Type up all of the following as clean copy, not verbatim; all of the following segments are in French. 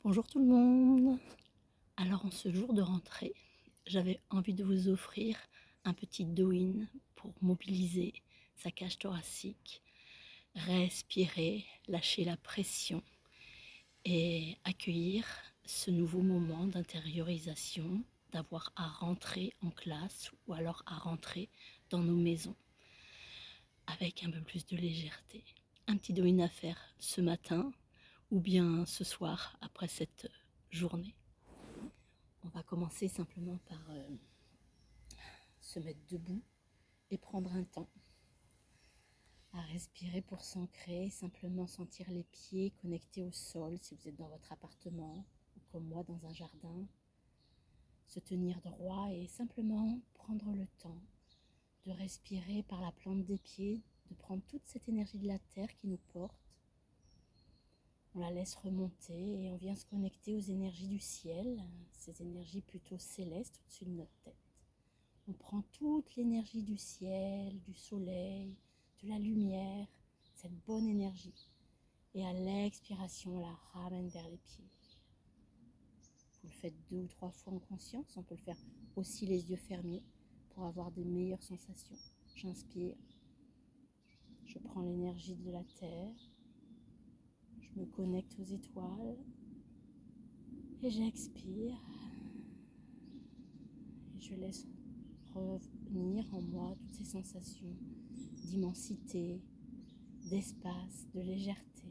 Bonjour tout le monde. Alors en ce jour de rentrée, j'avais envie de vous offrir un petit do-in pour mobiliser sa cage thoracique, respirer, lâcher la pression et accueillir ce nouveau moment d'intériorisation, d'avoir à rentrer en classe ou alors à rentrer dans nos maisons avec un peu plus de légèreté. Un petit do-in à faire ce matin ou bien ce soir après cette journée. On va commencer simplement par se mettre debout et prendre un temps à respirer pour s'ancrer, simplement sentir les pieds connectés au sol si vous êtes dans votre appartement ou comme moi dans un jardin. Se tenir droit et simplement prendre le temps de respirer par la plante des pieds, de prendre toute cette énergie de la terre qui nous porte. On la laisse remonter et on vient se connecter aux énergies du ciel, ces énergies plutôt célestes au-dessus de notre tête. On prend toute l'énergie du ciel, du soleil, de la lumière, cette bonne énergie. Et à l'expiration, on la ramène vers les pieds. Vous le faites 2 ou 3 fois en conscience. On peut le faire aussi les yeux fermés pour avoir des meilleures sensations. J'inspire. Je prends l'énergie de la terre. Je me connecte aux étoiles. Et j'expire. Et je laisse revenir en moi toutes ces sensations d'immensité, d'espace, de légèreté.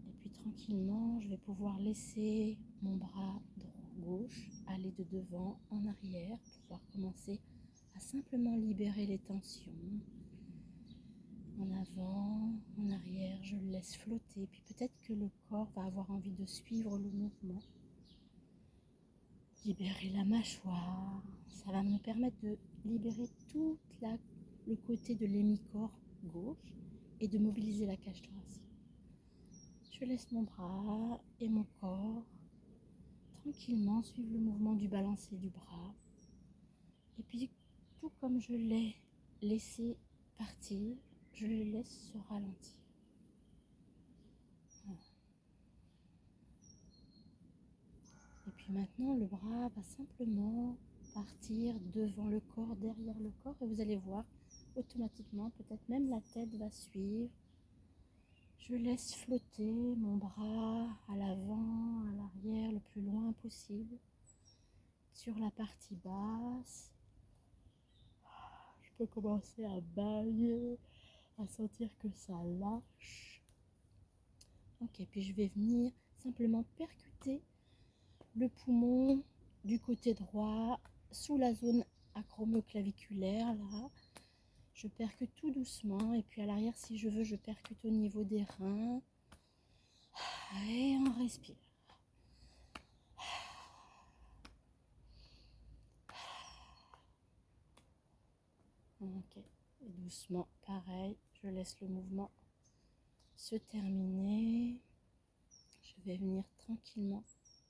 Et puis tranquillement, je vais pouvoir laisser mon bras gauche aller de devant en arrière, pouvoir commencer à simplement libérer les tensions. En avant, en arrière, je le laisse flotter. Puis peut-être que le corps va avoir envie de suivre le mouvement. Libérer la mâchoire, ça va me permettre de libérer tout le côté de l'hémicorps gauche et de mobiliser la cage thoracique. Je laisse mon bras et mon corps tranquillement suivre le mouvement du balancier du bras. Et puis, tout comme je l'ai laissé partir, je le laisse se ralentir. Voilà. Et puis maintenant, le bras va simplement partir devant le corps, derrière le corps. Et vous allez voir, automatiquement, peut-être même la tête va suivre. Je laisse flotter mon bras à l'avant, à l'arrière, le plus loin possible. Sur la partie basse, je peux commencer à bailler, à sentir que ça lâche. Ok, puis je vais venir simplement percuter le poumon du côté droit, sous la zone acromio-claviculaire, là. Je percute tout doucement, et puis à l'arrière, si je veux, je percute au niveau des reins. Et on respire. Ok, et doucement, pareil, je laisse le mouvement se terminer. Je vais venir tranquillement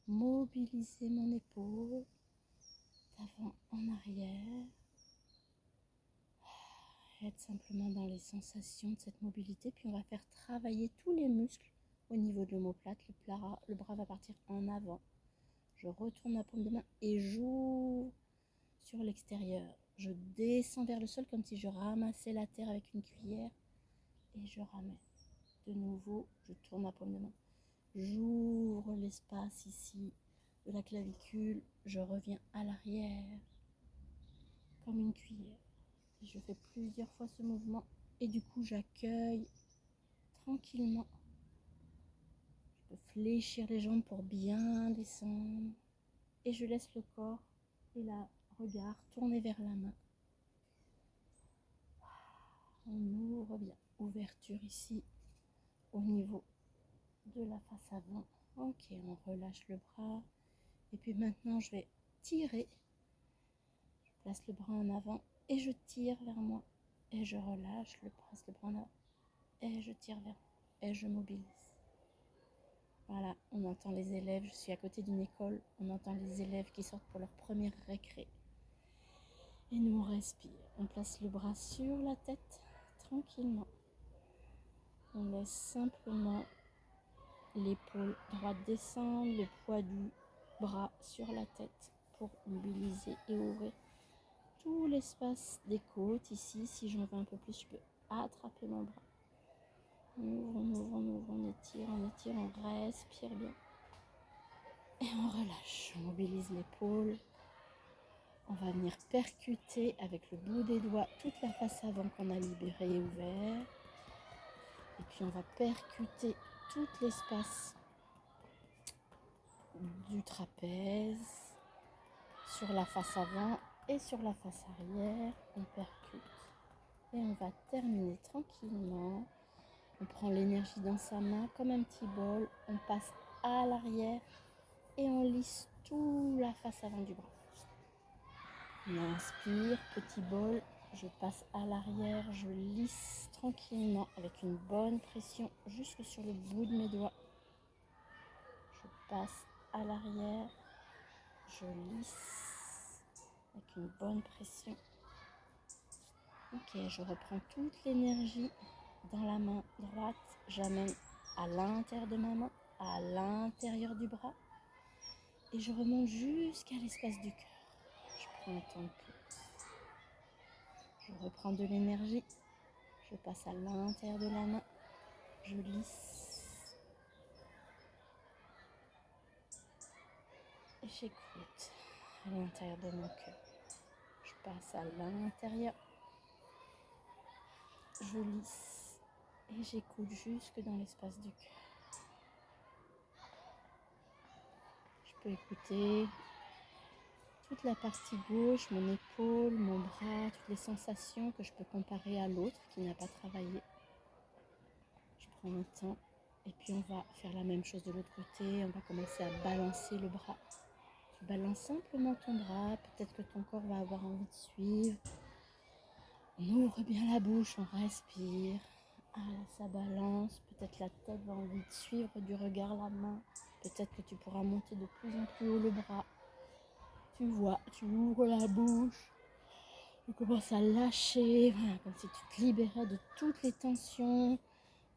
mobiliser mon épaule d'avant en arrière. Être simplement dans les sensations de cette mobilité. Puis on va faire travailler tous les muscles au niveau de l'omoplate. Le bras va partir en avant. Je retourne ma paume de main et j'ouvre sur l'extérieur. Je descends vers le sol comme si je ramassais la terre avec une cuillère. Et je ramène. De nouveau, je tourne ma paume de main. J'ouvre l'espace ici de la clavicule. Je reviens à l'arrière comme une cuillère. Je fais plusieurs fois ce mouvement et du coup j'accueille tranquillement. Je peux fléchir les jambes pour bien descendre et je laisse le corps et le regard tourner vers la main. On ouvre bien. Ouverture ici au niveau de la face avant. Ok, on relâche le bras et puis maintenant je vais tirer. Je place le bras en avant et je tire vers moi et je relâche, je place le bras en avant et je tire vers moi et je mobilise. Voilà, on entend les élèves, je suis à côté d'une école, on entend les élèves qui sortent pour leur première récré. Et nous on respire, on place le bras sur la tête, tranquillement. On laisse simplement l'épaule droite descendre, le poids du bras sur la tête pour mobiliser et ouvrir tout l'espace des côtes. Ici, si j'en veux un peu plus, je peux attraper mon bras. On ouvre, on étire, on respire bien. Et on relâche, on mobilise l'épaule. On va venir percuter avec le bout des doigts toute la face avant qu'on a libéré et ouvert. Et puis on va percuter tout l'espace du trapèze sur la face avant et sur la face arrière. On percute. Et on va terminer tranquillement. On prend l'énergie dans sa main comme un petit bol. On passe à l'arrière et on lisse toute la face avant du bras. On inspire, petit bol, je passe à l'arrière, je lisse tranquillement avec une bonne pression jusque sur le bout de mes doigts. Je passe à l'arrière, je lisse avec une bonne pression. Ok, je reprends toute l'énergie dans la main droite, j'amène à l'intérieur de ma main, à l'intérieur du bras et je remonte jusqu'à l'espace du cœur. Je prends un temps de pause. Je reprends de l'énergie, je passe à l'intérieur de la main, je lisse et j'écoute à l'intérieur de mon cœur. Je passe à l'intérieur, je lisse et j'écoute jusque dans l'espace du cœur. Je peux écouter toute la partie gauche, mon épaule, mon bras, toutes les sensations que je peux comparer à l'autre qui n'a pas travaillé. Je prends un temps et puis on va faire la même chose de l'autre côté. On va commencer à balancer le bras. Tu balances simplement ton bras, peut-être que ton corps va avoir envie de suivre. On ouvre bien la bouche, on respire. Ah là, ça balance. Peut-être la tête va envie de suivre du regard la main. Peut-être que tu pourras monter de plus en plus haut le bras. Tu vois, tu ouvres la bouche. Tu commences à lâcher, voilà, comme si tu te libérais de toutes les tensions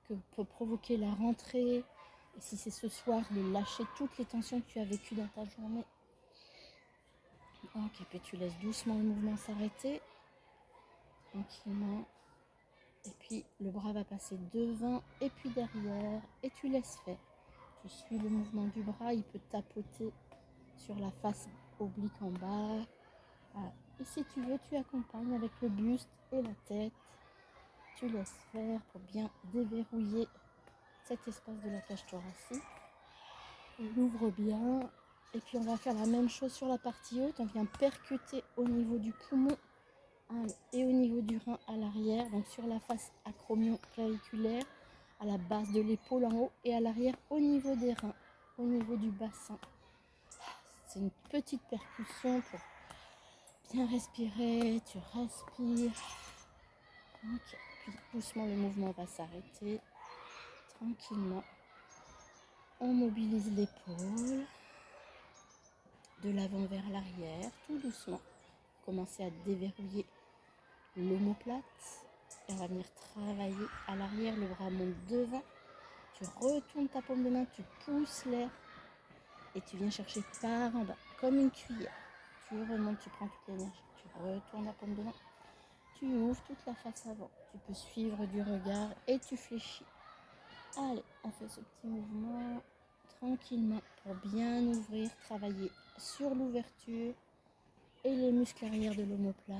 que peut provoquer la rentrée. Et si c'est ce soir, de lâcher toutes les tensions que tu as vécues dans ta journée. Ok, puis tu laisses doucement le mouvement s'arrêter. Tranquillement. Et puis le bras va passer devant et puis derrière. Et tu laisses faire. Tu suis le mouvement du bras. Il peut tapoter sur la face oblique en bas. Voilà. Et si tu veux, tu accompagnes avec le buste et la tête. Tu laisses faire pour bien déverrouiller cet espace de la cage thoracique. On ouvre bien. Et puis on va faire la même chose sur la partie haute. On vient percuter au niveau du poumon et au niveau du rein à l'arrière. Donc sur la face acromio-claviculaire, à la base de l'épaule en haut et à l'arrière au niveau des reins, au niveau du bassin. C'est une petite percussion pour bien respirer. Tu respires. Ok. Puis doucement le mouvement va s'arrêter. Tranquillement. On mobilise l'épaule de l'avant vers l'arrière, tout doucement. Commencer à déverrouiller l'omoplate. Et on va venir travailler à l'arrière, le bras monte devant. Tu retournes ta paume de main, tu pousses l'air et tu viens chercher par en bas, comme une cuillère. Tu remontes, tu prends toute l'énergie, tu retournes la paume de main, tu ouvres toute la face avant. Tu peux suivre du regard et tu fléchis. Allez, on fait ce petit mouvement tranquillement pour bien ouvrir, travailler sur l'ouverture et les muscles arrière de l'omoplate.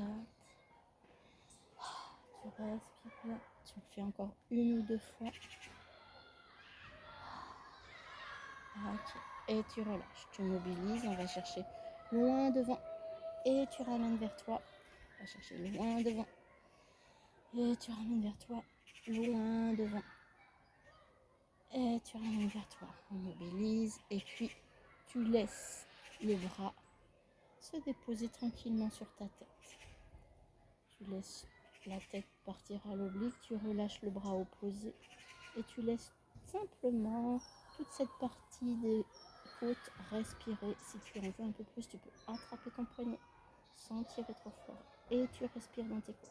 Tu respires bien, tu le fais encore une ou deux fois. Ok. Et tu relâches, tu mobilises, on va chercher loin devant et tu ramènes vers toi. On va chercher loin devant et tu ramènes vers toi, loin devant. Et tu ramènes vers toi, on mobilise et puis tu laisses le bras se déposer tranquillement sur ta tête. Tu laisses la tête partir à l'oblique, tu relâches le bras opposé et tu laisses simplement toute cette partie des côtes respirer. Si tu en veux un peu plus, tu peux attraper ton poignet sans tirer trop fort et tu respires dans tes côtes.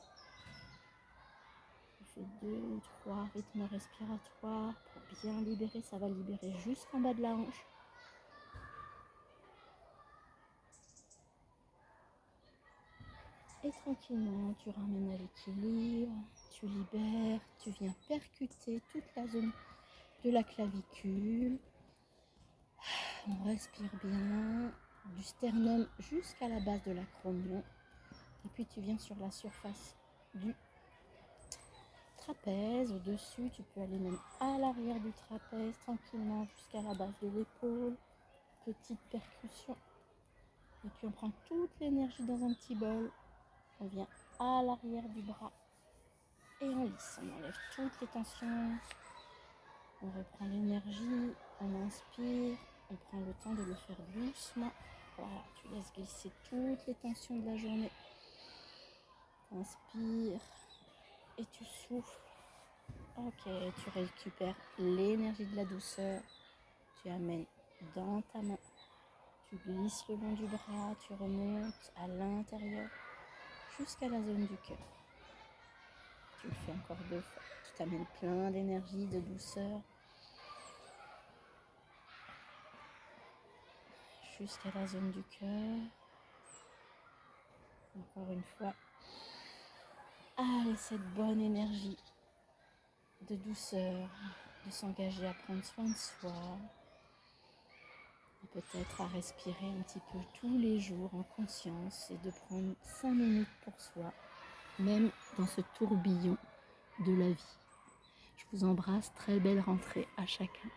fait 2 ou 3 rythmes respiratoires pour bien libérer. Ça va libérer jusqu'en bas de la hanche. Et tranquillement, tu ramènes à l'équilibre, tu libères, tu viens percuter toute la zone de la clavicule. On respire bien, du sternum jusqu'à la base de l'acromion. Et puis tu viens sur la surface du trapèze, au-dessus. Tu peux aller même à l'arrière du trapèze, tranquillement jusqu'à la base de l'épaule. Petite percussion. Et puis on prend toute l'énergie dans un petit bol. On vient à l'arrière du bras et on lisse. On enlève toutes les tensions. On reprend l'énergie. On inspire. On prend le temps de le faire doucement. Voilà, tu laisses glisser toutes les tensions de la journée. Inspire et tu souffles. Ok, tu récupères l'énergie de la douceur. Tu amènes dans ta main. Tu glisses le long du bras. Tu remontes à l'intérieur jusqu'à la zone du cœur. Tu le fais encore 2 fois. Tu t'amènes plein d'énergie, de douceur. Jusqu'à la zone du cœur. Encore une fois. Allez, cette bonne énergie de douceur, de s'engager à prendre soin de soi. Peut-être à respirer un petit peu tous les jours en conscience et de prendre 5 minutes pour soi, même dans ce tourbillon de la vie. Je vous embrasse, très belle rentrée à chacun.